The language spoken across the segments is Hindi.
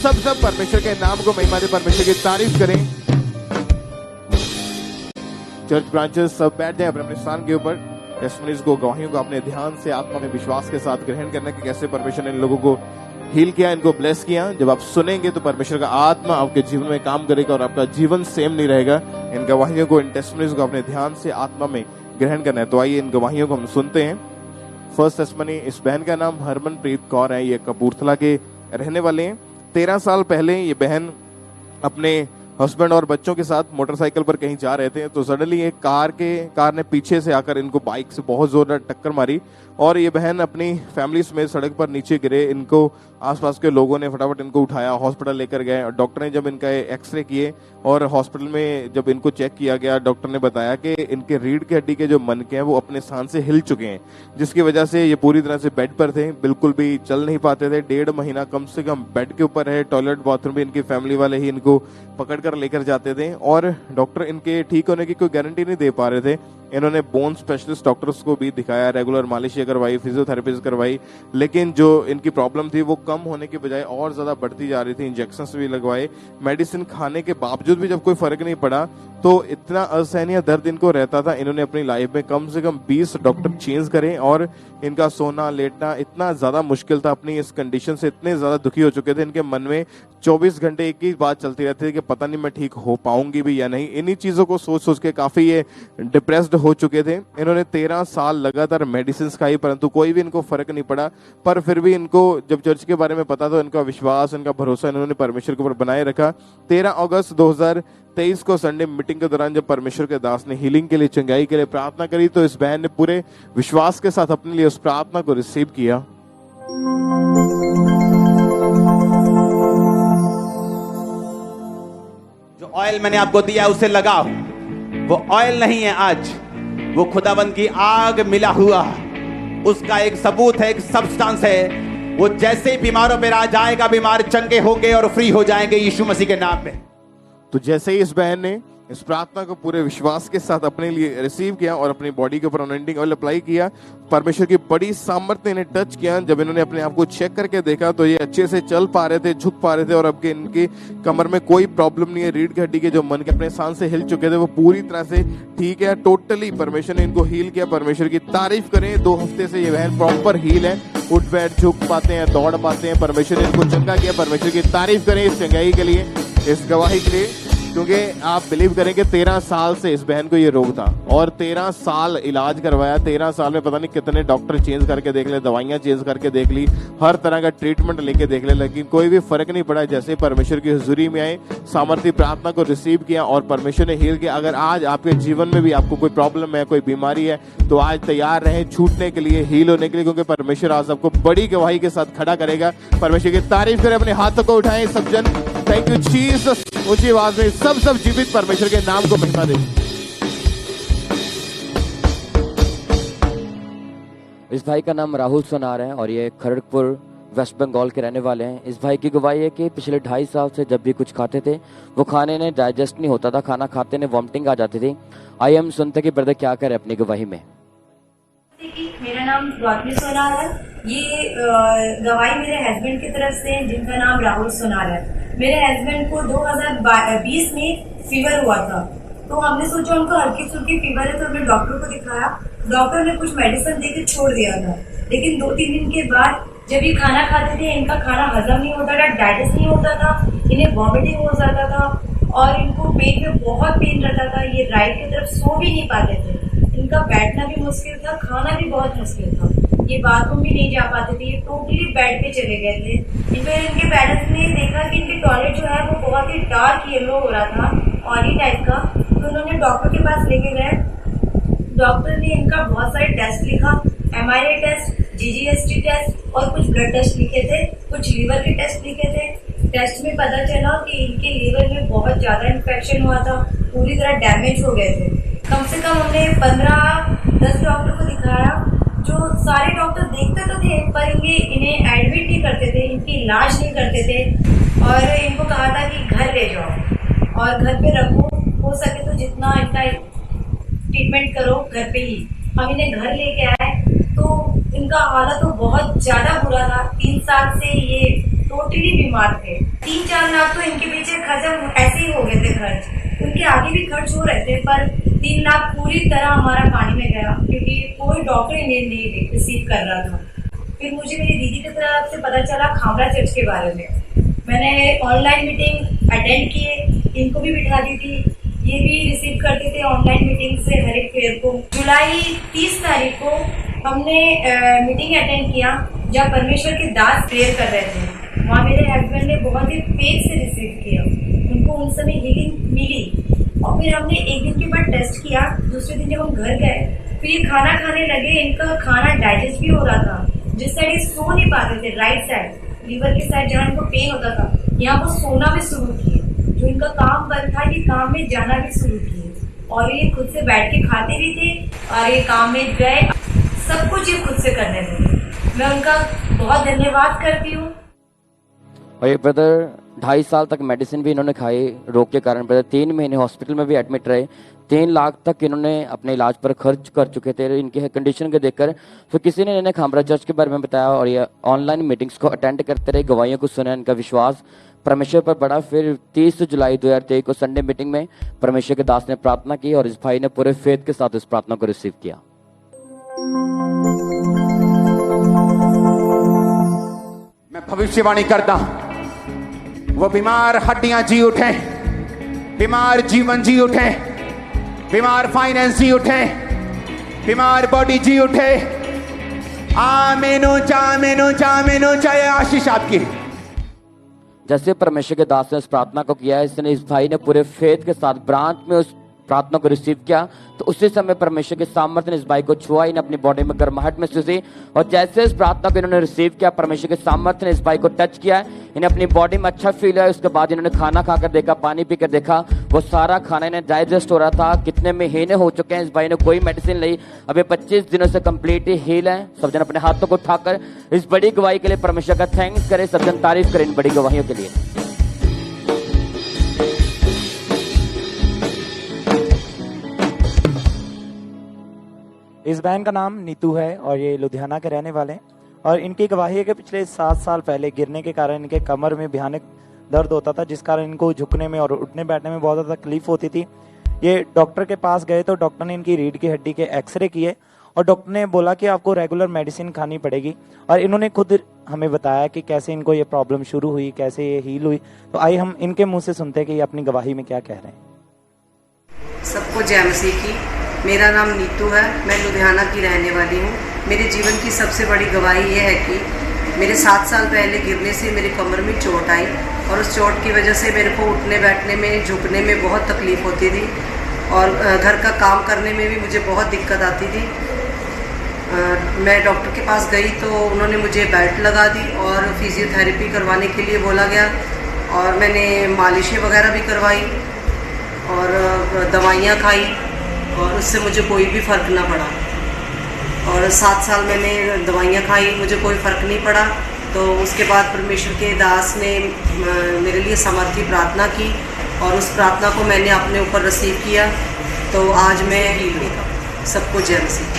सब परमेश्वर के नाम को महिमा दे, परमेश्वर की तारीफ करें। चर्च ब्रांचेस सब बैठ जाएं अपने अपने स्थान के ऊपर। टेस्टिमनीज को, गवाहियों को अपने ध्यान से आत्मा में विश्वास के साथ ग्रहण करने के कैसे परमेश्वर ने इन लोगों को हील किया, इनको ब्लेस किया। जब आप सुनेंगे तो परमेश्वर का आत्मा आपके जीवन में काम करेगा और आपका जीवन सेम नहीं रहेगा। इन गवाहियों को, इन टेस्टिमनीज को अपने ध्यान से आत्मा में ग्रहण करना है। तो आइए इन गवाहियों को हम सुनते हैं। फर्स्ट टेस्टिमनी, इस बहन का नाम हरमनप्रीत कौर है। ये कपूरथला के रहने वाले हैं। 13 साल पहले ये बहन अपने हस्बैंड और बच्चों के साथ मोटरसाइकिल पर कहीं जा रहे थे, तो सडनली एक कार ने पीछे से आकर इनको बाइक से बहुत जोरदार टक्कर मारी और ये बहन अपनी फैमिली समेत सड़क पर नीचे गिरे। इनको आसपास के लोगों ने फटाफट इनको उठाया, हॉस्पिटल लेकर गए। डॉक्टर ने जब इनका एक्सरे किए और हॉस्पिटल में जब इनको चेक किया गया, डॉक्टर ने बताया कि इनके रीढ़ की हड्डी के जो मनके हैं वो अपने स्थान से हिल चुके हैं, जिसकी वजह से ये पूरी तरह से बेड पर थे, बिल्कुल भी चल नहीं पाते थे। 1.5 महीना कम से कम बेड के ऊपर है। टॉयलेट बाथरूम भी इनकी फैमिली वाले ही इनको पकड़ कर लेकर जाते थे और डॉक्टर इनके ठीक होने की कोई गारंटी नहीं दे पा रहे थे। इन्होंने बोन स्पेशलिस्ट डॉक्टर्स को भी दिखाया, रेगुलर मालिश करवाई, फिजियोथेरेपी करवाई, लेकिन जो इनकी प्रॉब्लम थी वो कम होने के बजाय और ज्यादा बढ़ती जा रही थी। इंजेक्शंस भी लगवाए, मेडिसिन खाने के बावजूद भी जब कोई फर्क नहीं पड़ा तो इतना असहनीय दर्द इनको रहता था। इन्होंने अपनी लाइफ में कम से कम 20 डॉक्टर चेंज करे और इनका सोना लेटना इतना ज्यादा मुश्किल था। अपनी इस कंडीशन से इतने ज्यादा दुखी हो चुके थे, इनके मन में 24 घंटे एक ही बात चलती रहती थी कि पता नहीं मैं ठीक हो पाऊंगी भी या नहीं। इन्हीं चीजों को सोच सोच के काफी ये डिप्रेस्ड हो चुके थे। इन्होंने 13 साल लगातार मेडिसिन खाई, परंतु कोई भी इनको फर्क नहीं पड़ा। पर फिर भी इनको जब चर्च के बारे में पता तो इनका विश्वास, इनका भरोसा इन्होंने परमेश्वर के ऊपर बनाए रखा। 13 अगस्त 2023 को संडे मीटिंग के दौरान जब परमेश्वर के दास ने हीलिंग के लिए, चंगाई के लिए प्रार्थना करी, तो इस बहन ने पूरे विश्वास के साथ अपने लिए उस प्रार्थना को रिसीव किया। जो ऑयल मैंने आपको दिया उसे लगाओ। वो ऑयल नहीं है आज, वो खुदावंद की आग मिला हुआ उसका एक सबूत है, एक सब्सटेंस है। वो जैसे ही बीमारों पे आ जाएगा, बीमार चंगे होंगे और फ्री हो जाएंगे यीशु मसीह के नाम में। तो जैसे ही इस बहन ने इस प्रार्थना को पूरे विश्वास के साथ अपने लिए रिसीव किया और अपनी बॉडी के ऊपर अनॉइंटिंग ऑयल अप्लाई किया, परमेश्वर की बड़ी सामर्थ्य ने टच किया। जब इन्होंने अपने आप को चेक करके देखा तो ये अच्छे से चल पा रहे थे, झुक पा रहे थे और अब के इनकी कमर में कोई प्रॉब्लम नहीं है। रीढ़ की हड्डी के जो मन के अपने स्थान से हिल चुके थे वो पूरी तरह से ठीक है। टोटली परमेश्वर ने इनको हील किया। परमेश्वर की तारीफ करें। 2 हफ्ते से ये बहन प्रॉपर हील है, उठ बैठ झुक पाते हैं, दौड़ पाते हैं। परमेश्वर ने इनको चंगा किया। परमेश्वर की तारीफ करें इस चंगाई के लिए, इस गवाही के लिए, क्योंकि आप बिलीव करें कि 13 साल से इस बहन को ये रोग था और 13 साल इलाज करवाया। 13 साल में पता नहीं कितने डॉक्टर चेंज करके देख ले, दवाइयां चेंज करके देख ली, हर तरह का ट्रीटमेंट लेके देख ले, लेकिन कोई भी फर्क नहीं पड़ा। जैसे परमेश्वर की हुजूरी में आए, सामर्थ्य प्रार्थना को रिसीव किया और परमेश्वर ने हील किया। अगर आज आपके जीवन में भी आपको कोई प्रॉब्लम है, कोई बीमारी है, तो आज तैयार रहें छूटने के लिए, हील होने के लिए, क्योंकि परमेश्वर आज आपको बड़ी गवाही के साथ खड़ा करेगा। परमेश्वर की तारीफ करें, अपने हाथों को उठाएं सब जन। Thank you Jesus. ऊंची आवाज में सब जीवित परमेश्वर के नाम को महिमा दें। इस भाई का नाम राहुल सोनार है और ये खड़गपुर वेस्ट बंगाल के रहने वाले हैं। इस भाई की गवाही है कि पिछले 2.5 साल से जब भी कुछ खाते थे वो खाने ने डाइजेस्ट नहीं होता था, खाना खाते ने वॉमिटिंग आ जाती थी। आइए हम सुनते कि ब्रदर क्या करे अपनी गवाही में। मेरा नाम स्वाति सोनार है। ये गवाही मेरे हस्बैंड की तरफ से है, जिनका नाम राहुल सोनार है। मेरे हस्बैंड को 2020 में फीवर हुआ था, तो हमने सोचा उनको हल्की फुल्की फीवर है, तो हमने डॉक्टर को दिखाया। डॉक्टर ने कुछ मेडिसिन देकर छोड़ दिया था, लेकिन 2-3 दिन के बाद जब ये खाना खाते थे, इनका खाना हजम नहीं होता था, डाइजेस्ट नहीं होता था, इन्हें वॉमिटिंग हो जाता था और इनको पेट में बहुत पेन रहता था। ये राइट की तरफ सो भी नहीं पाते थे, इनका बैठना भी मुश्किल था, खाना भी बहुत मुश्किल था, ये बाथरूम भी नहीं जा पाते थे, ये टोटली बेड पे चले गए थे। फिर इनके पेरेंट्स ने देखा कि इनके टॉयलेट जो है वो बहुत ही डार्क येलो हो रहा था, ऑयली टाइप का, तो उन्होंने डॉक्टर के पास लेके गए। डॉक्टर ने इनका बहुत सारे टेस्ट लिखा, MRI टेस्ट, GGST टेस्ट और कुछ ब्लड टेस्ट लिखे थे, कुछ लीवर के टेस्ट लिखे थे। टेस्ट में पता चला कि इनके लीवर में बहुत ज्यादा इन्फेक्शन हुआ था, पूरी तरह डैमेज हो गए थे। कम से कम हमने 15-10 डॉक्टर को दिखाया, जो सारे डॉक्टर देखते तो थे पर इन्हें एडमिट नहीं करते थे, इनकी इलाज नहीं करते थे और इनको कहा था कि घर ले जाओ और घर पे रखो, हो सके तो जितना इनका ट्रीटमेंट करो घर पे ही। हम इन्हें घर लेके आए तो इनका हालत तो बहुत ज्यादा बुरा था। 3 साल से ये टोटली बीमार थे। 3-4 लाख तो इनके पीछे खत्म ऐसे ही हो गए थे खर्च। उनके आगे भी खर्च हो रहे थे, पर 3 लाख पूरी तरह हमारा पानी में गया, क्योंकि कोई डॉक्टर इन्हें नहीं रिसीव कर रहा था। फिर मुझे मेरी दीदी की तरफ से पता चला खामरा चर्च के बारे में। मैंने ऑनलाइन मीटिंग अटेंड किए, इनको भी बिठा दी थी, ये भी रिसीव करते थे ऑनलाइन मीटिंग से हर एक फेयर को। जुलाई 30 तारीख को हमने मीटिंग अटेंड किया, जहाँ परमेश्वर के दास प्रेयर कर रहे थे। वहाँ मेरे हस्बैंड ने बहुत ही पेट से रिसीव किया, उनको उन समय हीलिंग मिली। और फिर हमने एक दिन के बाद टेस्ट किया। दूसरे दिन जब हम घर गए, फिर ये खाना खाने लगे। इनका खाना डाइजेस्ट भी हो रहा था। जिस साइड ये सो नहीं पाते थे, राइट साइड, लीवर के साइड जहाँ इनको पेन होता था, यहाँ वो सोना भी शुरू किए। जो इनका काम बंद था, ये काम में जाना भी शुरू किए। और ये खुद से बैठ के खाते भी थे, और ये काम में गए, सब कुछ ये खुद से करने लगे। मैं उनका बहुत धन्यवाद करती हूँ। और ये ब्रदर 2.5 साल तक मेडिसिन भी इन्होंने खाई रोग के कारण। ब्रदर 3 महीने हॉस्पिटल में भी एडमिट रहे। 3 लाख तक इन्होंने अपने इलाज पर खर्च कर चुके थे। इनके कंडीशन को देखकर फिर किसी ने इन्हें खामरा चर्च के बारे में बताया, और ये ऑनलाइन मीटिंग्स को अटेंड करते रहे, गवाहियों को सुना, इनका विश्वास परमेश्वर पर बढ़ा। फिर 30 जुलाई 2023 को संडे मीटिंग में परमेश्वर के दास ने प्रार्थना की, और इस भाई ने पूरे फेथ के साथ इस प्रार्थना को रिसीव किया। मैं भविष्यवाणी करता हूं, वो बीमार हड्डियां जी उठे, बीमार जीवन जी उठे, बीमार फाइनेंस जी उठे, बीमार बॉडी जी उठे। आमीनो चाहे आशीष आपकी। जैसे परमेश्वर के दास ने इस प्रार्थना को किया, इसने इस भाई ने पूरे फेथ के साथ ब्रांच में उस प्रार्थना को रिसीव किया, तो उसी समय परमेश्वर के सामर्थ्य ने इस भाई को छुआ, इन्हें अपनी बॉडी में गर्माहट महसूस हुई। और जैसे इस प्रार्थना को इन्होंने रिसीव किया, परमेश्वर के सामर्थ्य ने इस भाई को टच किया, इन्हें अपनी बॉडी में अच्छा फील हुआ। उसके बाद इन्होंने खाना खाकर देखा, पानी पीकर देखा, वो सारा खाना इन्हें डाइजेस्ट हो रहा था। कितने महीने हो चुके हैं, इस भाई ने कोई मेडिसिन ली, अभी 25 दिनों से कंप्लीट हील है। सब जन अपने हाथों को उठाकर इस बड़ी गवाही के लिए परमेश्वर का थैंक्स करें। सब जन तारीफ करें इन बड़ी गवाहियों के लिए। इस बहन का नाम नीतू है, और ये लुधियाना के रहने वाले हैं। और इनकी गवाही है कि पिछले 7 साल पहले गिरने के कारण इनके कमर में भयानक दर्द होता था, जिस कारण इनको झुकने में और उठने बैठने में बहुत ज़्यादा तकलीफ होती थी। ये डॉक्टर के पास गए तो डॉक्टर ने इनकी रीढ़ की हड्डी के एक्सरे किए, और डॉक्टर ने बोला कि आपको रेगुलर मेडिसिन खानी पड़ेगी। और इन्होंने खुद हमें बताया कि कैसे इनको ये प्रॉब्लम शुरू हुई, कैसे ये हील हुई। तो आइए हम इनके मुँह से सुनते हैं कि ये अपनी गवाही में क्या कह रहे हैं। सबको जय मसीह की। मेरा नाम नीतू है, मैं लुधियाना की रहने वाली हूँ। मेरे जीवन की सबसे बड़ी गवाही ये है कि मेरे 7 साल पहले गिरने से मेरे कमर में चोट आई, और उस चोट की वजह से मेरे को उठने बैठने में, झुकने में बहुत तकलीफ़ होती थी, और घर का काम करने में भी मुझे बहुत दिक्कत आती थी। मैं डॉक्टर के पास गई तो उन्होंने मुझे बेल्ट लगा दी और फिजियोथेरेपी करवाने के लिए बोला गया, और मैंने मालिशें वगैरह भी करवाई और दवाइयाँ खाई, और उससे मुझे कोई भी फ़र्क ना पड़ा। और 7 साल मैंने दवाइयाँ खाई, मुझे कोई फ़र्क नहीं पड़ा। तो उसके बाद परमेश्वर के दास ने मेरे लिए समर्थी प्रार्थना की, और उस प्रार्थना को मैंने अपने ऊपर रिसीव किया, तो आज मैं हील हूँ। सबको जय मसीह।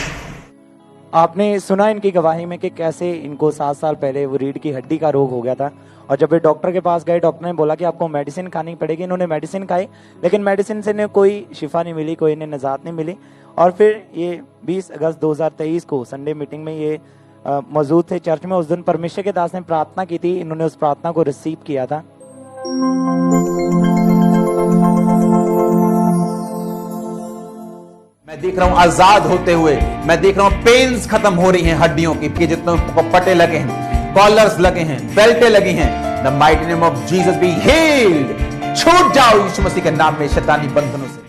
आपने सुना इनकी गवाही में कि कैसे इनको 7 साल पहले वो रीढ़ की हड्डी का रोग हो गया था, और जब ये डॉक्टर के पास गए, डॉक्टर ने बोला कि आपको मेडिसिन खानी पड़ेगी। इन्होंने मेडिसिन खाई, लेकिन मेडिसिन से इन्हें कोई शिफा नहीं मिली, कोई इन्हें निजात नहीं मिली। और फिर ये 20 अगस्त 2023 को संडे मीटिंग में ये मौजूद थे चर्च में। उस दिन परमेश्वर के दास ने प्रार्थना की थी, इन्होंने उस प्रार्थना को रिसीव किया था। मैं देख रहा हूं आजाद होते हुए, मैं देख रहा हूं पेन्स खत्म हो रही हैं हड्डियों की, कि जितने पट्टे लगे हैं, कॉलर्स लगे हैं, बेल्टें लगी हैं। The mighty name of Jesus be healed. छूट जाओ यीशु मसीह के नाम में शैतानी बंधनों से।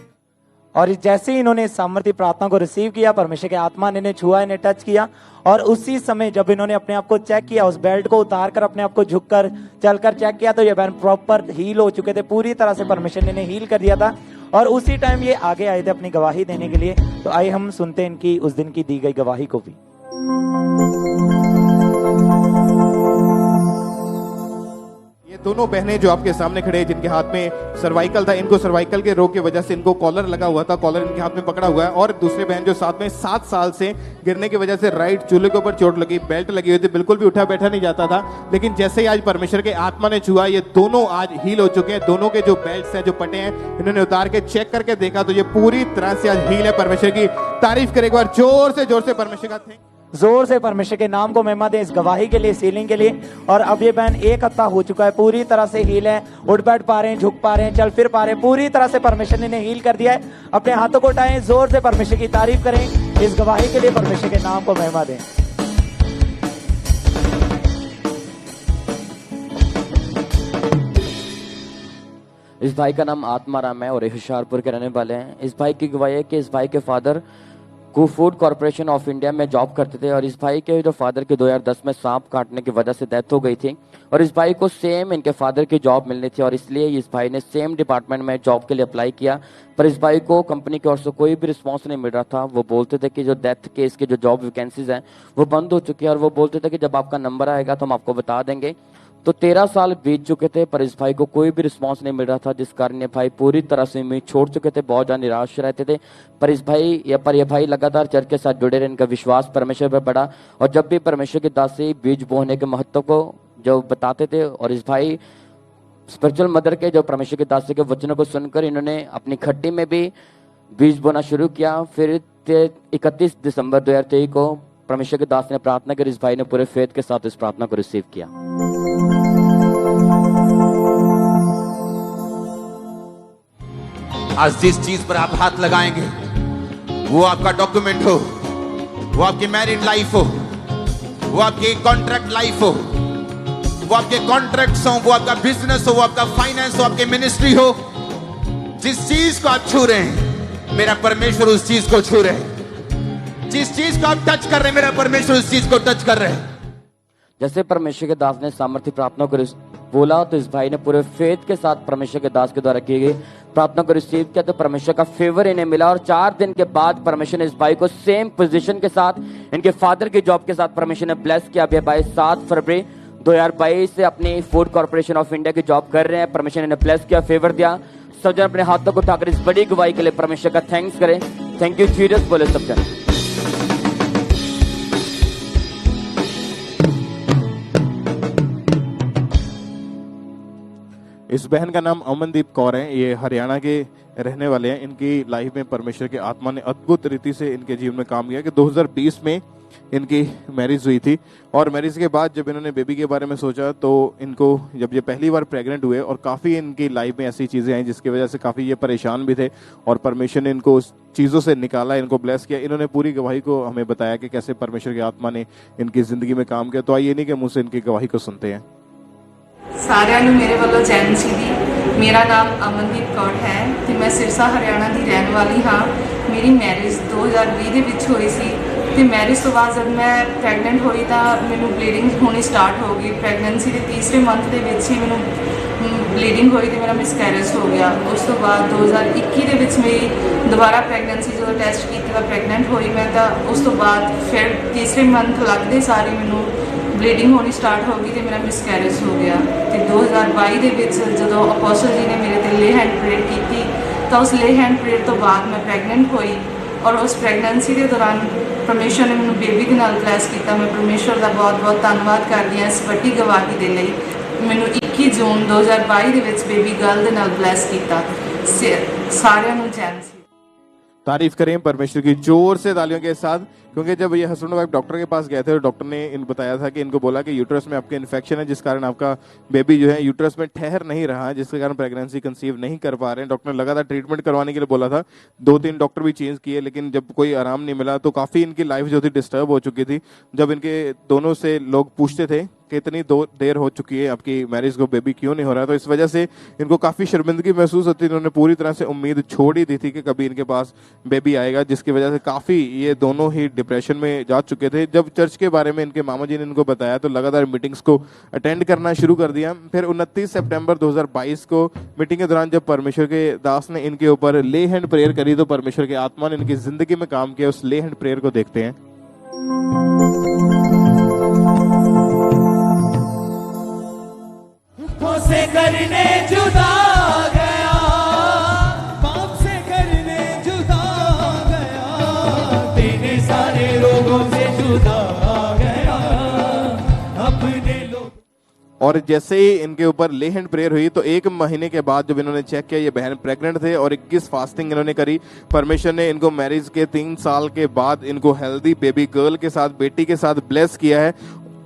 और जैसे ही इन्होंने सामर्थ्य प्रार्थना को रिसीव किया, परमेश्वर के आत्मा ने इन्हें छुआ, इन्हें टच किया, और उसी समय जब इन्होंने अपने आप को चेक किया, उस बेल्ट को उतार कर अपने आप को झुककर चलकर चेक किया, तो ये बहन प्रॉपर हील हो चुके थे। पूरी तरह से परमेश्वर ने इन्हें हील कर दिया था, और उसी टाइम ये आगे आए थे अपनी गवाही देने के लिए। तो आइए हम सुनते हैं इनकी उस दिन की दी गई गवाही को भी। ये दोनों बहनें जो आपके सामने खड़े हैं, जिनके हाथ में सर्वाइकल था, इनको सर्वाइकल के रोग की वजह से इनको कॉलर लगा हुआ था, कॉलर इनके हाथ में पकड़ा हुआ है। और दूसरी बहन जो साथ में 7 साल से गिरने की वजह से राइट चूल्हे के ऊपर चोट लगी, बेल्ट लगी हुई थी, बिल्कुल भी उठा बैठा नहीं जाता था। लेकिन जैसे ही आज परमेश्वर के आत्मा ने छुआ, ये दोनों आज हील हो चुके हैं। दोनों के जो बेल्ट हैं, जो पटे हैं, इन्होंने उतार के चेक करके देखा तो ये पूरी तरह से आज हील है। परमेश्वर की तारीफ करें एक बार जोर से परमेश्वर का थैंक। जोर से परमेश्वर के नाम को महिमा दे इस गवाही के लिए, सीलिंग के लिए। और अब ये बहन 1 हफ्ता हो चुका है, पूरी तरह से हील है, उठ बैठ पा रहे हैं, झुक पा रहे हैं, चल फिर पा रहे हैं, पूरी तरह से परमेश्वर ने हील कर दिया है। अपने हाथों को उठाएं, जोर से परमेश्वर की तारीफ करें, इस गवाही के लिए परमेश्वर के नाम को महिमा दें। इस भाई का नाम आत्माराम है और ये होशियारपुर के रहने वाले हैं। इस भाई की गवाही है कि इस भाई के फादर को फूड कॉर्पोरेशन ऑफ इंडिया में जॉब करते थे और इस भाई के जो फादर के 2010 में सांप काटने की वजह से डेथ हो गई थी और इस भाई को सेम इनके फादर की जॉब मिलनी थी और इसलिए इस भाई ने सेम डिपार्टमेंट में जॉब के लिए अप्लाई किया। पर इस भाई को कंपनी की ओर से कोई भी रिस्पॉन्स नहीं मिल रहा था। वो बोलते थे कि जो डेथ केस के जो जॉब वैकेंसीज हैं वो बंद हो चुकी है और वो बोलते थे कि जब आपका नंबर आएगा तो हम आपको बता देंगे। तो 13 साल बीत चुके थे पर इस भाई को कोई भी रिस्पांस नहीं मिल रहा था, जिस कारण ये भाई पूरी तरह से उम्मीद छोड़ चुके थे, बहुत ज्यादा निराश रहते थे। पर ये भाई लगातार चर्च के साथ जुड़े रहे, इनका विश्वास परमेश्वर पर बढ़ा और जब भी परमेश्वर के दासी बीज बोने के महत्व को जो बताते थे और इस भाई स्पिरिचुअल मदर के जो परमेश्वर के दासी के वचनों को सुनकर इन्होंने अपनी खट्टी में भी बीज बोना शुरू किया। फिर 31 दिसंबर 2023 को परमेश्वर के दास ने प्रार्थना कर इस भाई ने पूरे फेथ के साथ इस प्रार्थना को रिसीव किया। आज जिस चीज पर आप हाथ लगाएंगे वो आपका डॉक्यूमेंट हो, वो आपकी मैरिड लाइफ हो, वो आपकी कॉन्ट्रैक्ट लाइफ हो, वो आपके कॉन्ट्रैक्ट्स हो, वो आपका बिजनेस हो, वो आपका फाइनेंस हो, आपकी मिनिस्ट्री हो, जिस चीज को आप छू रहे हैं मेरा परमेश्वर उस चीज को छू रहे हैं। जिस चीज को आप टच कर रहे हैं मेरा परमेश्वर उस चीज को टच कर रहे हैं। जैसे परमेश्वर के दास ने सामर्थ्य प्रार्थना को बोला तो इस भाई ने पूरे फेथ के साथ परमेश्वर के दास के द्वारा की गई प्रार्थना को रिसीव किया तो परमेश्वर का फेवर इन्हें मिला और 4 दिन के बाद परमेश्वर ने इस भाई को सेम पोजीशन के साथ इनके फादर की जॉब के साथ परमेश्वर ने ब्लेस किया। अभी भाई 7 फरवरी 2022 से अपनी फूड कॉर्पोरेशन ऑफ इंडिया की जॉब कर रहे हैं। परमेश्वर ने ब्लेस किया, फेवर दिया। सब जन अपने हाथों को उठाकर इस बड़ी गवाही के लिए परमेश्वर का थैंक्स करें। थैंक यू जीसस बोले सब जन। इस बहन का नाम अमनदीप कौर है, ये हरियाणा के रहने वाले हैं। इनकी लाइफ में परमेश्वर के आत्मा ने अद्भुत रीति से इनके जीवन में काम किया कि 2020 में इनकी मैरिज हुई थी और मैरिज के बाद जब इन्होंने बेबी के बारे में सोचा तो इनको जब ये पहली बार प्रेग्नेंट हुए और काफ़ी इनकी लाइफ में ऐसी चीज़ें आई जिसकी वजह से काफ़ी ये परेशान भी थे और परमेश्वर ने इनको उस चीज़ों से निकाला, इनको ब्लेस किया। इन्होंने पूरी गवाही को हमें बताया कि कैसे परमेश्वर के आत्मा ने इनकी ज़िंदगी में काम किया। तो आइए इन्हीं के मुँह से इनकी गवाही को सुनते हैं। ਸਾਰਿਆਂ ਨੂੰ ਮੇਰੇ ਵੱਲੋਂ ਜੈਨ ਜੀ ਦੀ। ਮੇਰਾ ਨਾਮ ਅਮਨਦੀਪ ਕੌਰ ਹੈ ਤੇ ਮੈਂ ਸਿਰਸਾ ਹਰਿਆਣਾ ਦੀ ਰਹਿਣ ਵਾਲੀ ਹਾਂ। ਮੇਰੀ ਮੈਰਿਜ 2020 ਦੇ ਵਿੱਚ ਹੋਈ ਸੀ ਤੇ ਮੈਰਿਜ ਤੋਂ ਬਾਅਦ ਜਦ ਮੈਂ ਪ੍ਰੈਗਨੈਂਟ ਹੋਈ ਤਾਂ ਮੈਨੂੰ ਬਲੀਡਿੰਗ ਹੋਣੀ ਸਟਾਰਟ ਹੋ ਗਈ। ਪ੍ਰੈਗਨੈਂਸੀ ਦੇ ਤੀਸਰੇ ਮੰਥ ਦੇ ਵਿੱਚ ਹੀ ਮੈਨੂੰ ਬਲੀਡਿੰਗ ਹੋਈ ਤੇ ਮੇਰਾ ਮਿਸਕੈਰੇਜ ਹੋ ਗਿਆ। ਉਸ ਤੋਂ ਬਾਅਦ 2021 ਦੇ ਵਿੱਚ ਮੇਰੀ ਦੁਬਾਰਾ ਪ੍ਰੈਗਨੈਂਸੀ ਜਦੋਂ ਟੈਸਟ ਕੀਤੀ ਤਾਂ ਪ੍ਰੈਗਨੈਂਟ ਹੋਈ ਮੈਂ ਤਾਂ ਉਸ ਤੋਂ ਬਾਅਦ ਫਿਰ ਤੀਸਰੇ ਮੰਥ ਲੱਗਦੇ ਸਾਰੇ ਮੈਨੂੰ ਬਲੀਡਿੰਗ ਹੋਣੀ ਸਟਾਰਟ ਹੋ ਗਈ ਤੇ ਮੇਰਾ ਮਿਸਕੈਰੇਜ ਹੋ ਗਿਆ। ਤੇ 2022 ਦੇ ਵਿੱਚ ਜਦੋਂ ਅਪੋਸਲ ਜੀ ਨੇ ਮੇਰੇ ਤੇ ਲੇ ਹੈਂਡ ਪ੍ਰੇਅਰ ਕੀਤੀ ਤਾਂ ਉਸ ਲੇ ਹੈਂਡ ਪ੍ਰੇਅਰ ਤੋਂ ਬਾਅਦ ਮੈਂ ਪ੍ਰੈਗਨੈਂਟ ਹੋਈ ਔਰ ਉਸ ਪ੍ਰੈਗਨੈਂਸੀ ਦੇ ਦੌਰਾਨ ਪਰਮੇਸ਼ਰ ਨੇ ਮੈਨੂੰ ਬੇਬੀ ਦੇ ਨਾਲ ਬਲੈਸ ਕੀਤਾ। ਮੈਂ ਪਰਮੇਸ਼ਰ ਦਾ ਬਹੁਤ-ਬਹੁਤ ਧੰਨਵਾਦ ਕਰਦੀ ਹਾਂ ਇਸ ਵੱਡੀ ਗਵਾਹੀ ਦੇ ਲਈ। ਮੈਨੂੰ 21 ਜੂਨ 2022 ਦੇ ਵਿੱਚ ਬੇਬੀ ਗਰਲ ਦੇ ਨਾਲ ਬਲੈਸ ਕੀਤਾ। ਸਾਰਿਆਂ ਨੂੰ ਜੈਨ ਸੀ। तारीफ करें परमेश्वर की जोर से तालियों के साथ, क्योंकि जब ये हस्बैंड वाइफ डॉक्टर के पास गए थे तो डॉक्टर ने इन बताया था कि इनको बोला कि यूट्रस में आपके इन्फेक्शन है जिस कारण आपका बेबी जो है यूट्रस में ठहर नहीं रहा है, जिसके कारण प्रेगनेंसी कंसीव नहीं कर पा रहे हैं। डॉक्टर ने लगातार ट्रीटमेंट करवाने के लिए बोला था, 2-3 डॉक्टर भी चेंज किए लेकिन जब कोई आराम नहीं मिला तो काफ़ी इनकी लाइफ जो थी डिस्टर्ब हो चुकी थी। जब इनके दोनों से लोग पूछते थे कि इतनी देर हो चुकी है आपकी मैरिज को, बेबी क्यों नहीं हो रहा है, तो इस वजह से इनको काफ़ी शर्मिंदगी महसूस होती। इन्होंने पूरी तरह से उम्मीद छोड़ ही दी थी कि कभी इनके पास बेबी आएगा, जिसकी वजह से काफ़ी ये दोनों ही डिप्रेशन में जा चुके थे। जब चर्च के बारे में इनके मामा जी ने इनको बताया तो लगातार मीटिंग्स को अटेंड करना शुरू कर दिया। फिर 29 सितंबर 2022 को मीटिंग के दौरान जब परमेश्वर के दास ने इनके ऊपर ले हैंड प्रेयर करी तो परमेश्वर के आत्मा ने इनकी जिंदगी में काम किया। उस ले हैंड प्रेयर को देखते हैं। से करने जुदा गया, पाप से करने जुदा गया, तेरे सारे रोगों से जुदा गया, अपने लोग। और जैसे ही इनके ऊपर ले हैंड प्रेयर हुई तो 1 महीने के बाद जब इन्होंने चेक किया ये बहन प्रेग्नेंट थे और 21 फास्टिंग इन्होंने करी, परमेश्वर ने इनको मैरिज के 3 साल के बाद इनको हेल्दी बेबी गर्ल के साथ, बेटी के साथ ब्लेस किया है।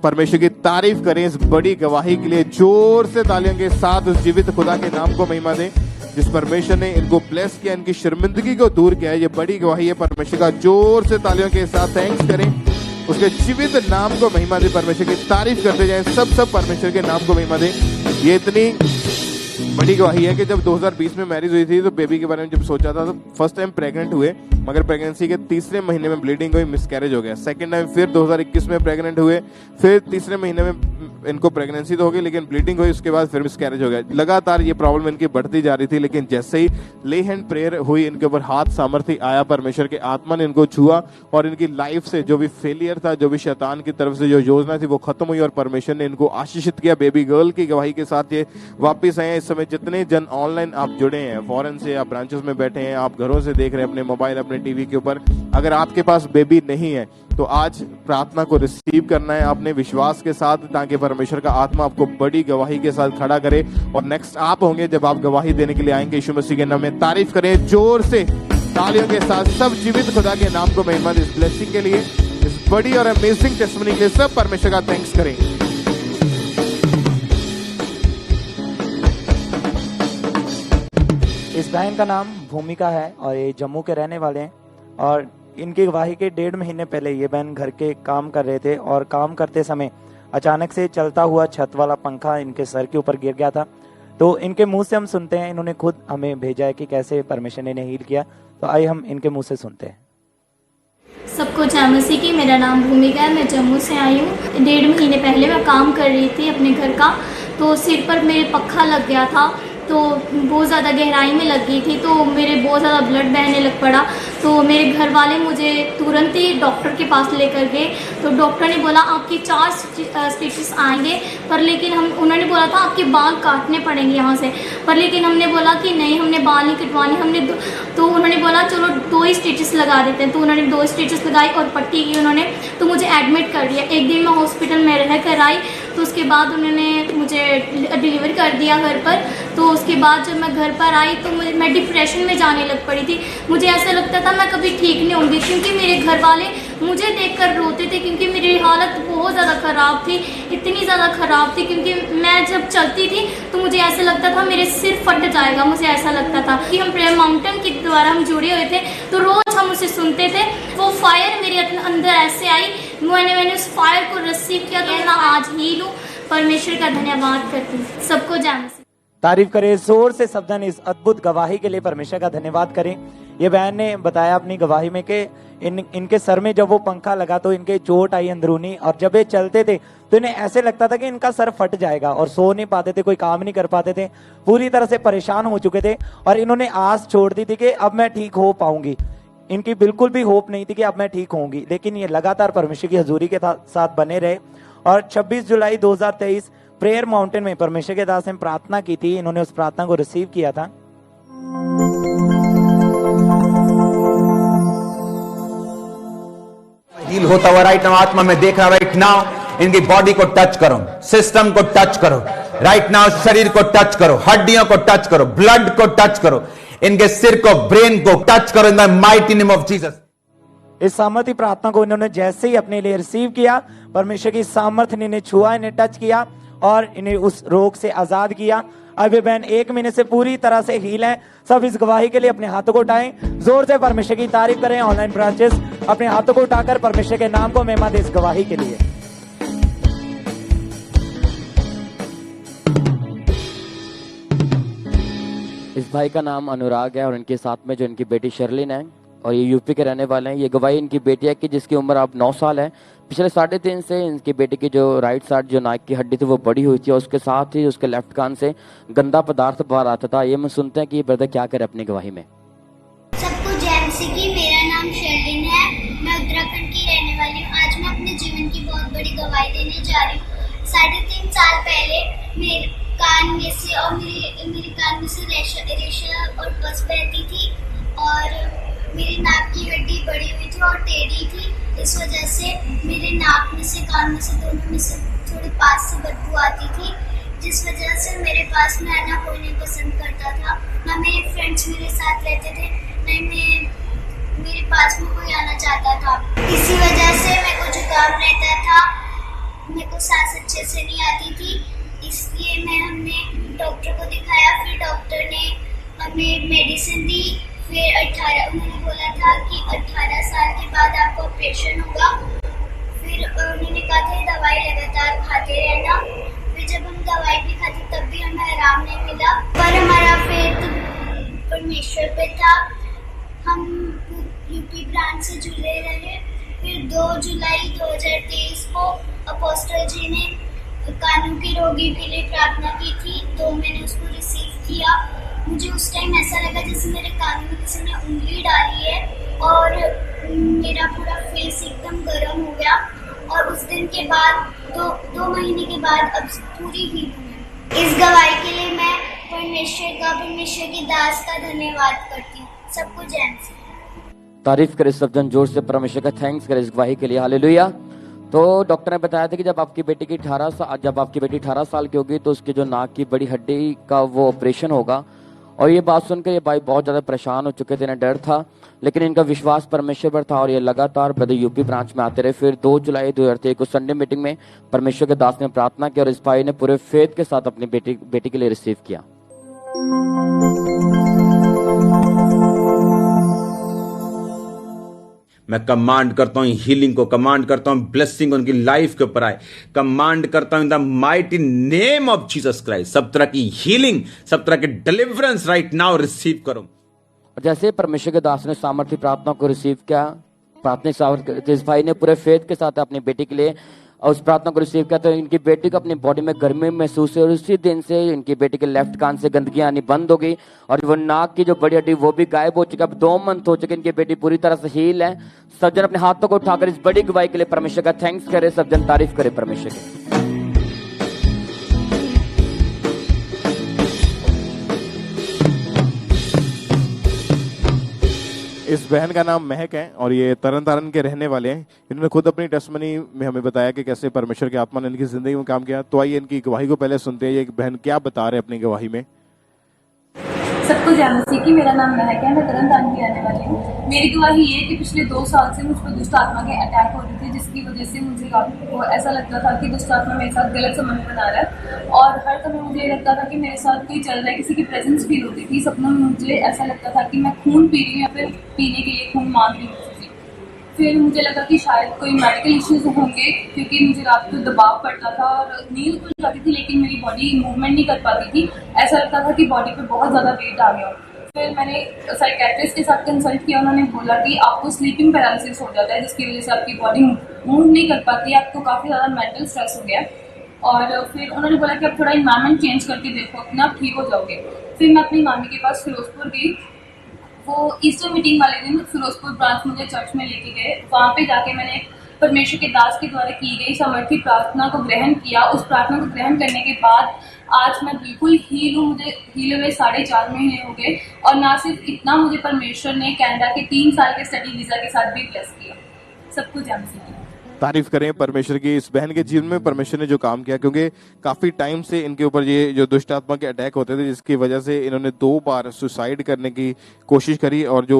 परमेश्वर की तारीफ करें इस बड़ी गवाही के लिए, जोर से तालियों के साथ उस जीवित खुदा के नाम को महिमा दें जिस परमेश्वर ने इनको ब्लेस किया, इनकी शर्मिंदगी को दूर किया है। ये बड़ी गवाही है परमेश्वर का, जोर से तालियों के साथ थैंक्स करें, उसके जीवित नाम को महिमा दे, परमेश्वर की तारीफ करते जाएं, सब परमेश्वर के नाम को महिमा दें। ये इतनी बड़ी गवाही है कि जब 2020 में मैरिज हुई थी तो बेबी के बारे में जब सोचा था तो फर्स्ट टाइम प्रेग्नेंट हुए, मगर प्रेगनेंसी के 3रे महीने में ब्लीडिंग हुई, मिसकैरेज हो गया। सेकंड टाइम फिर 2021 में प्रेग्नेंट हुए, फिर 3रे महीने में इनको प्रेगनेंसी तो हो गई लेकिन ब्लीडिंग हुई, उसके बाद फिर मिसकैरेज हो गया। लगातार ये प्रॉब्लम इनकी बढ़ती जा रही थी, लेकिन जैसे ही ले हैंड प्रेयर हुई इनके ऊपर हाथ सामर्थ्य आया, परमेश्वर के आत्मा ने इनको छुआ और इनकी लाइफ से जो भी फेलियर था, जो भी शैतान की तरफ से जो योजना थी वो खत्म हुई और परमेश्वर ने इनको आशीषित किया। बेबी गर्ल की गवाही के साथ ये वापिस आए हैं। इस समय जितने जन ऑनलाइन आप जुड़े हैं, फॉरेन से, आप ब्रांचेस में बैठे हैं, आप घरों से देख रहे हैं अपने मोबाइल, अपने टीवी के ऊपर, अगर आपके पास बेबी नहीं है तो आज प्रार्थना को रिसीव करना है आपने विश्वास के साथ, ताकि परमेश्वर का आत्मा आपको बड़ी गवाही के साथ खड़ा करे और नेक्स्ट आप होंगे जब आप गवाही देने के लिए आएंगे। यीशु मसीह के नाम में तारीफ करें जोर से तालियों के साथ, सब जीवित खुदा के नाम को महिमा दे इस ब्लेसिंग के लिए, इस बड़ी और अमेजिंग टेस्टिमनी के लिए सब परमेश्वर का थैंक्स करें। इस बहन का नाम भूमिका है और ये जम्मू के रहने वाले हैं और इनकी गवाही के 1.5 महीने पहले ये बहन घर के काम कर रहे थे और काम करते समय अचानक से चलता हुआ छत वाला पंखा इनके सर के ऊपर गिर गया था। तो इनके मुंह से हम सुनते हैं, इन्होंने खुद हमें भेजा है कि कैसे परमेश्वर ने हील किया, तो आइए हम इनके मुंह से सुनते हैं। सबको जय मसीह की, मेरा नाम भूमिका है, मैं जम्मू से आई हूँ। 1.5 महीने पहले मैं काम कर रही थी अपने घर का, तो सिर पर मेरे पक्का लग गया था, तो बहुत ज़्यादा गहराई में लग गई थी, तो मेरे बहुत ज़्यादा ब्लड बहने लग पड़ा। तो मेरे घर वाले मुझे तुरंत ही डॉक्टर के पास लेकर गए, तो डॉक्टर ने बोला आपके 4 स्टिचेस आएंगे, पर लेकिन उन्होंने बोला था आपके बाल काटने पड़ेंगे यहाँ से, पर लेकिन हमने बोला कि नहीं, हमने बाल नहीं कटवाने, हमने तो उन्होंने बोला चलो 2 ही स्टिचेस लगा देते हैं। तो उन्होंने 2 स्टिचेस लगाई और पट्टी की उन्होंने, तो मुझे एडमिट कर दिया। 1 दिन मैं हॉस्पिटल में रह कर आई, तो उसके बाद उन्होंने मुझे डिलीवर कर दिया घर पर। तो उसके बाद जब मैं घर पर आई तो मैं डिप्रेशन में जाने लग पड़ी थी। मुझे ऐसा लगता था मैं कभी ठीक नहीं होंगी, क्योंकि मेरे घर वाले मुझे देखकर रोते थे, क्योंकि मेरी हालत बहुत ज़्यादा ख़राब थी, इतनी ज़्यादा ख़राब थी क्योंकि मैं जब चलती थी तो मुझे ऐसा लगता था मेरे सिर फट जाएगा। मुझे ऐसा लगता था कि हम प्रेयर माउंटेन के द्वारा हम जुड़े हुए थे, तो रोज़ हम उसे सुनते थे। वो फायर मेरे अंदर ऐसे आई, मैंने उस फायर को रिसीव किया, तो मैं आज हील हूँ। परमेश्वर का धन्यवाद करती हूँ। सबको जय मसीह। तारीफ करें जोर से शब्दन इस अद्भुत गवाही के लिए परमेश्वर का धन्यवाद करें। ये बहन ने बताया अपनी गवाही में कि इनके सर में जब वो पंखा लगा तो इनके चोट आई अंदरूनी, और जब ये चलते थे तो इन्हें ऐसे लगता था कि इनका सर फट जाएगा और सो नहीं पाते थे, कोई काम नहीं कर पाते थे, पूरी तरह से परेशान हो चुके थे और इन्होंने आस छोड़ दी थी कि अब मैं ठीक हो पाऊंगी। इनकी बिल्कुल भी होप नहीं थी कि अब मैं ठीक होंगी, लेकिन ये लगातार परमेश्वर की हजूरी के साथ बने रहे। और 26 जुलाई 2023 प्रेयर माउंटेन में परमेश्वर के दास ने प्रार्थना की थी, इन्होंने उस प्रार्थना को रिसीव किया था। हील होता हुआ राइट नाउ आत्मा में देख रहा, राइट नाउ इनकी बॉडी को टच करो, सिस्टम को टच करो, राइट नाउ शरीर को टच करो, हड्डियों को टच करो, ब्लड को टच करो, इनके सिर को, ब्रेन को टच करो in the mighty name of Jesus. इस सामर्थ्य प्रार्थना को इन्होंने जैसे ही अपने लिए रिसीव किया, परमेश्वर की सामर्थ्य ने इन्हें छुआ, इन्हें टच किया और इन्हें उस रोग से आजाद किया। अब ये बहन 1 महीने से पूरी तरह से हील है। सब इस गवाही के लिए अपने हाथों को उठाएं, जोर से परमेश्वर की तारीफ करें। ऑनलाइन ब्रांचेस अपने हाथों को उठाकर परमेश्वर के नाम को महिमा दे इस गवाही के लिए। इस भाई का नाम अनुराग है और इनके साथ में जो इनकी बेटी शर्लिन है और ये यूपी के रहने वाले हैं। ये गवाही इनकी बेटी है कि जिसकी उम्र अब 9 साल है। पिछले 3.5 से इनकी बेटी की जो राइट साइड जो नाक की हड्डी थी वो बड़ी हुई थी और उसके साथ ही उसके लेफ्ट कान से गंदा पदार्थ बाहर आता था। ये हम सुनते हैं कि ये ब्रदर क्या करे अपनी गवाही में। सबको जय मसीह की, मेरा नाम शर्लिन है, मैं उत्तराखंड की रहने वाली हूँ। आज मैं अपने जीवन की बहुत बड़ी गवाही देने जा रही हूँ। 3.5 साल पहले कान में से और मेरे कान में से रेशा और पस बहती थी और मेरी नाक की हड्डी बड़ी हुई थी और टेढ़ी थी। इस वजह से मेरे नाक में से कान में से दोनों में से थोड़ी पास से बदबू आती थी, जिस वजह से मेरे पास में आना कोई नहीं पसंद करता था। ना मेरे फ्रेंड्स मेरे साथ रहते थे, नहीं मेरे पास में कोई आना चाहता था। इसी वजह से मेरे को जुकाम रहता था, मेरे को सांस अच्छे से नहीं आती थी, इसलिए हमने डॉक्टर को दिखाया। फिर डॉक्टर ने हमें मेडिसिन दी। फिर उन्होंने बोला था कि 18 साल के बाद आपको ऑपरेशन होगा। फिर उन्होंने कहा था दवाई लगातार खाते रहना। फिर जब हम दवाई भी खाते तब भी हमें आराम नहीं मिला, पर हमारा फेथ परमेश्वर पे था। हम यूपी ब्रांच से जुड़े रहे। फिर 2 जुलाई 2023 को अपोस्टल जी ने कानों के रोगी के लिए प्रार्थना की थी, तो मैंने उसको रिसीव किया। मुझे उस टाइम ऐसा लगा जैसे मेरे कानों में किसी ने उंगली डाली है और मेरा पूरा फेस एकदम गर्म हो गया। और उस दिन के बाद 2 महीने के बाद अब पूरी हील हुई। इस गवाही के लिए मैं परमेश्वर की दास का धन्यवाद करती हूँ। सबको जय मसीह। तारीफ करे सब जन जोर से, परमेश्वर का थैंक्स करे इस गवाही के लिए। हालेलुया। तो डॉक्टर ने बताया था कि जब आपकी बेटी 18 साल की होगी तो उसकी जो नाक की बड़ी हड्डी का वो ऑपरेशन होगा। और ये बात सुनकर ये भाई बहुत ज्यादा परेशान हो चुके थे, इन्हें डर था, लेकिन इनका विश्वास परमेश्वर पर था और ये लगातार ब्रदर यूपी ब्रांच में आते रहे। फिर 2 जुलाई 2023 को संडे मीटिंग में परमेश्वर के दास ने प्रार्थना की और इस भाई ने पूरे फेथ के साथ अपनी बेटी के लिए रिसीव किया। मैं कमांड करता हूं हीलिंग को, कमांड करता हूं ब्लेसिंग उनकी लाइफ के ऊपर आए, कमांड करता हूं in the mighty name of Jesus Christ. सब तरह की हीलिंग, सब तरह के डिलीवरेंस राइट नाउ रिसीव करो। जैसे परमेश्वर के दास ने सामर्थ्य प्रार्थना को रिसीव किया, प्रार्थना सामर्थ्य इस भाई ने पूरे फेथ के साथ अपनी बेटी के लिए और उस प्रार्थना को रिसीव किया, तो इनकी बेटी को अपनी बॉडी में गर्मी महसूस हुई और उसी दिन से इनकी बेटी के लेफ्ट कान से गंदगी आनी बंद हो गई और वो नाक की जो बड़ी हड्डी वो भी गायब हो चुकी। अब 2 मंथ हो चुके, इनकी बेटी पूरी तरह से हील है। सब जन अपने हाथों को उठाकर इस बड़ी गवाही के लिए परमेश्वर का थैंक्स करे, सब जन तारीफ करे परमेश्वर की। इस बहन का नाम महक है और ये तरन तारण के रहने वाले हैं। इन्होंने खुद अपनी टेस्टमनी में हमें बताया कि कैसे परमेश्वर की आत्मा ने इनकी जिंदगी में काम किया। तो आइए इनकी गवाही को पहले सुनते हैं, ये बहन क्या बता रहे हैं अपनी गवाही में। सबको जय मसीह की। मेरा नाम महक है, मैं तरन तारण की रहने वाली हूँ। मेरी गवाही ये है कि पिछले 2 साल से मुझ पर दुष्ट आत्मा के अटैक हो रहे थे, जिसकी वजह से मुझे ऐसा लगता था कि दुष्ट आत्मा मेरे साथ गलत संबंध बना रहा है और हर समय मुझे ये लगता था कि मेरे साथ कोई चल रहा है, किसी की प्रेजेंस फील होती थी। सपनों में मुझे ऐसा लगता था कि मैं खून पी रही हूँ या फिर पीने के लिए खून मांग रही हूँ। फिर मुझे लगा कि शायद कोई मेडिकल इश्यूज होंगे, क्योंकि मुझे रात को दबाव पड़ता था और नींद खुल जाती थी लेकिन मेरी बॉडी मूवमेंट नहीं कर पाती थी। ऐसा लगता था कि बॉडी पे बहुत ज़्यादा वेट आ गया। फिर मैंने साइकेट्रिस्ट के साथ कंसल्ट किया, उन्होंने बोला कि आपको स्लीपिंग पैरालिसिस हो जाता है, जिसकी वजह से आपकी बॉडी मूव नहीं कर पाती, आपको काफ़ी ज़्यादा मेंटल स्ट्रेस हो गया। और फिर उन्होंने बोला कि आप थोड़ा इन्वायरमेंट चेंज करके देखो, अपना आप ठीक हो जाओगे। फिर मैं अपनी मामी के पास फिरोजपुर गई। वो ईस्टर मीटिंग वाले दिन फिरोजपुर ब्रांच मुझे चर्च में लेके गए। वहाँ पे जाके मैंने परमेश्वर के दास के द्वारा की गई सामर्थ्य प्रार्थना को ग्रहण किया। उस प्रार्थना को ग्रहण करने के बाद आज मैं बिल्कुल हील हूँ। मुझे हील हुए 4.5 महीने हो गए और ना सिर्फ इतना, मुझे परमेश्वर ने कनाडा के 3 साल के स्टडी वीजा के साथ भी ब्लेस किया। सबको जय मसीह। तारीफ करें परमेश्वर की। इस बहन के जीवन में परमेश्वर ने जो काम किया, क्योंकि काफी टाइम से इनके ऊपर ये जो दुष्ट आत्मा के अटैक होते थे, जिसकी वजह से इन्होंने 2 बार सुसाइड करने की कोशिश करी और जो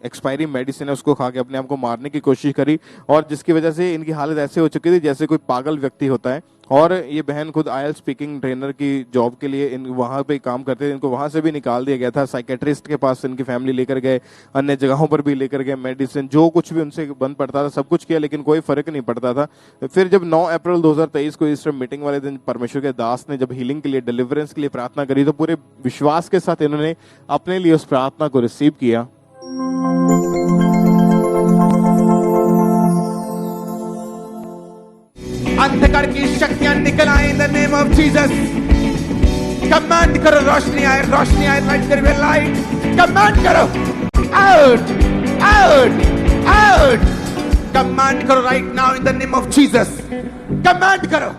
एक्सपायरी मेडिसिन है उसको खा के अपने आप को मारने की कोशिश करी और जिसकी वजह से इनकी हालत ऐसे हो चुकी थी जैसे कोई पागल व्यक्ति होता है। और ये बहन खुद IELTS स्पीकिंग ट्रेनर की जॉब के लिए वहां पे काम करते थे। इनको वहां से भी निकाल दिया गया था, साइकेट्रिस्ट के पास इनकी फैमिली लेकर गए, अन्य जगहों पर भी लेकर गए, मेडिसिन जो कुछ भी उनसे बन पड़ता था सब कुछ किया, लेकिन कोई फर्क नहीं पड़ता था। फिर जब 9 अप्रैल 2023 को ईस्टर मीटिंग वाले दिन परमेश्वर के दास ने जब हीलिंग के लिए, डिलीवरेंस के लिए प्रार्थना करी, तो पूरे विश्वास के साथ इन्होंने अपने लिए उस प्रार्थना को रिसीव किया। अंधकार की शक्तियां निकल आए in the name of Jesus. Command करो, रोशनी आए, रोशनी आए, light there be light. Command करो, आउट आउट आउट। कमांड करो right now in the name of Jesus. Command करो।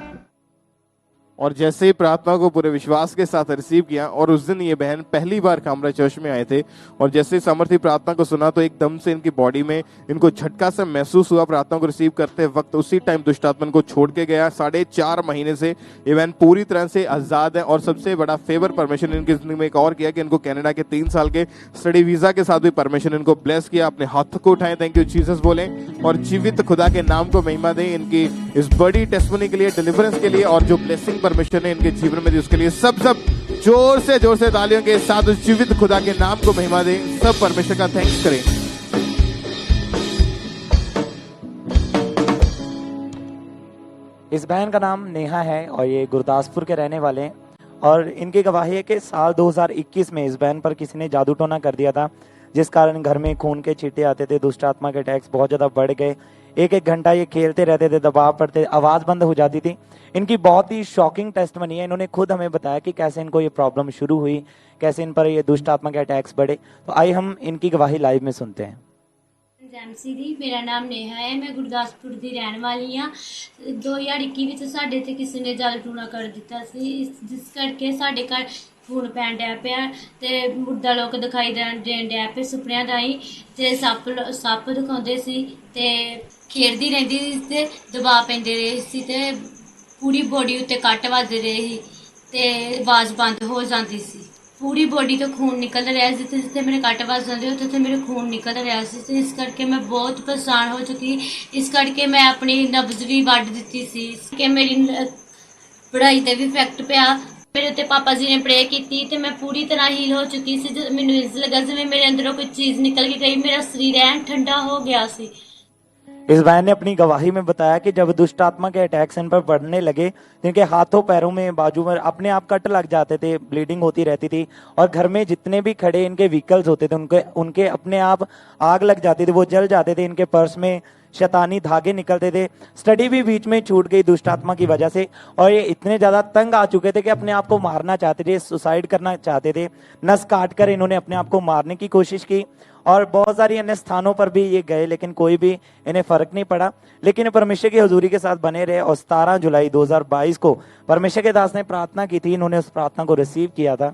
और जैसे ही प्रार्थना को पूरे विश्वास के साथ रिसीव किया, और उस दिन ये बहन पहली बार कामरा चर्च में आए थे, और जैसे सामर्थी प्रार्थना को सुना तो एकदम से इनकी बॉडी में इनको झटका सा महसूस हुआ। प्रार्थना को रिसीव करते वक्त उसी टाइम दुष्ट आत्मा को छोड़ के गया। 4.5 महीने से ये बहन पूरी तरह से आजाद है। और सबसे बड़ा फेवर परमेश्वर ने इनकी जिंदगी में एक और किया कि इनको कनाडा के 3 साल के स्टडी वीजा के साथ भी परमेश्वर ने इनको ब्लेस किया। अपने हाथों को उठाएं, थैंक यू जीसस बोलें और जीवित खुदा के नाम को महिमा दें इनकी इस बड़ी टेस्टिमनी के लिए, डिलीवरेंस के लिए, और जो ब्लेसिंग परमेश्वर ने इनके जीवन में दी उसके लिए। सब जोर से तालियों के साथ उस जीवित खुदा के नाम को महिमा दें। सब परमेश्वर का थैंक्स करें। इस बहन का नाम नेहा है और ये गुरदासपुर के रहने वाले हैं। और इनकी गवाही है कि साल 2021 में इस बहन पर किसी ने जादू टोना कर दिया था, जिस कारण घर में खून के छींटे आते थे, दुष्ट आत्मा के अटैक्स बहुत ज्यादा बढ़ गए। एक घंटा ये खेलते रहते थे, दबाव पड़ते, आवाज बंद हो जाती थी। इनकी बहुत ही शॉकिंग टेस्टमनी है। इन्होंने खुद हमें बताया कि कैसे इनको ये प्रॉब्लम शुरू हुई, कैसे इन पर ये दुष्ट आत्मा के अटैक्स बढ़े। तो आइए हम इनकी गवाही लाइव में सुनते हैं। जी, मेरा नाम नेहा है, मैं गुरदासपुर ਦੀ ਰਹਿਣ ਵਾਲੀ ਹਾਂ। 2021 ਵਿੱਚ ਸਾਡੇ ਤੇ ਕਿਸੇ ਨੇ ਜਾਲ ਟੂਣਾ ਕਰ ਦਿੱਤਾ ਸੀ, ਜਿਸ ਕਰਕੇ ਸਾਡੇ ਘਰ ਖੂਨ ਪੈਣ ਡਿਆ ਪਿਆ ਤੇ ਮੁਰਦਾ ਲੋਕ ਦਿਖਾਈ ਦੇਣ ਡਿਆ ਪਏ ਸੁਪਨਿਆਂ ਦਾ ਹੀ, ਤੇ ਸੱਪ ਦਿਖਾਉਂਦੇ ਸੀ ਤੇ ਖੇਡਦੀ ਰਹਿੰਦੀ ਸੀ ਤੇ ਦਬਾਅ ਪੈਂਦੇ ਰਹੇ ਸੀ ਤੇ ਪੂਰੀ ਬੋਡੀ ਉੱਤੇ ਕੱਟ ਵੱਜਦੇ ਰਹੇ ਸੀ ਤੇ ਆਵਾਜ਼ ਬੰਦ ਹੋ ਜਾਂਦੀ ਸੀ। पूरी बॉडी तो खून निकल रहा है, जिथे जिथे मेरे कट वज जाते उत्थे मेरे खून निकल रहा है। इस करके मैं बहुत परेशान हो चुकी। इस करके मैं अपनी नब्ज भी वढ़ दी सी कि मेरी पढ़ाई ते भी इफेक्ट पिया। मेरे उत्ते पापा जी ने प्रे की ते मैं पूरी तरह हील हो चुकी सी। मैनूं इंज लगा जिवें मेरे अंदरों कोई चीज़ निकल के गई, मेरा शरीर ऐन ठंडा हो गया सी। इस बहन ने अपनी गवाही में बताया कि जब दुष्ट आत्मा के अटैक्स इन पर बढ़ने लगे तो इनके हाथों पैरों में बाजू में अपने आप कट लग जाते थे, ब्लीडिंग होती रहती थी और घर में जितने भी खड़े इनके व्हीकल्स होते थे उनके अपने आप आग लग जाती थी, वो जल जाते थे। इनके पर्स में शैतानी धागे निकलते थे। स्टडी भी बीच में छूट गई दुष्ट आत्मा की वजह से और ये इतने ज्यादा तंग आ चुके थे कि अपने आप को मारना चाहते थे, सुसाइड करना चाहते थे। नस काट कर इन्होंने अपने आप को मारने की कोशिश की और बहुत सारी अन्य स्थानों पर भी ये गए, लेकिन कोई भी इन्हें फर्क नहीं पड़ा। लेकिन परमेश्वर की हुजूरी के साथ बने रहे और 17 जुलाई 2022 को परमेश्वर के दास ने प्रार्थना की थी। इन्होंने उस प्रार्थना को रिसीव किया था।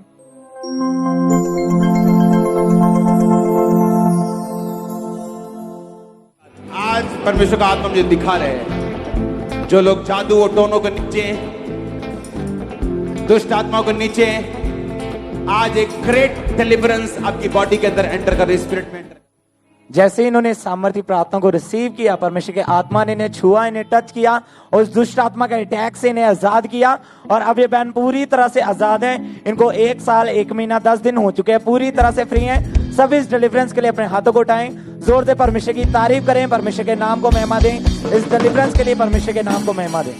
आज परमेश्वर का आत्मा मुझे दिखा रहे हैं, जो लोग जादू और टोनों के नीचे, दुष्ट आत्माओं के नीचे, आज एक ग्रेट डिलीवरेंस आपकी बॉडी के अंदर एंटर कर रही, स्पिरिट में एंटर। जैसे इन्होंने सामर्थ्य प्रार्थना को रिसीव किया, परमेश्वर के आत्मा ने इन्हें छुआ, इन्हें टच किया और उस दुष्ट आत्मा के अटैक से इन्हें आजाद किया और अब ये बहन पूरी तरह से आजाद है। इनको 1 साल 1 महीना 10 दिन हो चुके हैं, पूरी तरह से फ्री हैं। सब इस डिलीवरेंस के लिए अपने हाथों को उठाएं, जोर से परमेश्वर की तारीफ करें, परमेश्वर के नाम को महिमा दें। इस डिलीवरेंस के लिए परमेश्वर के नाम को महिमा दें।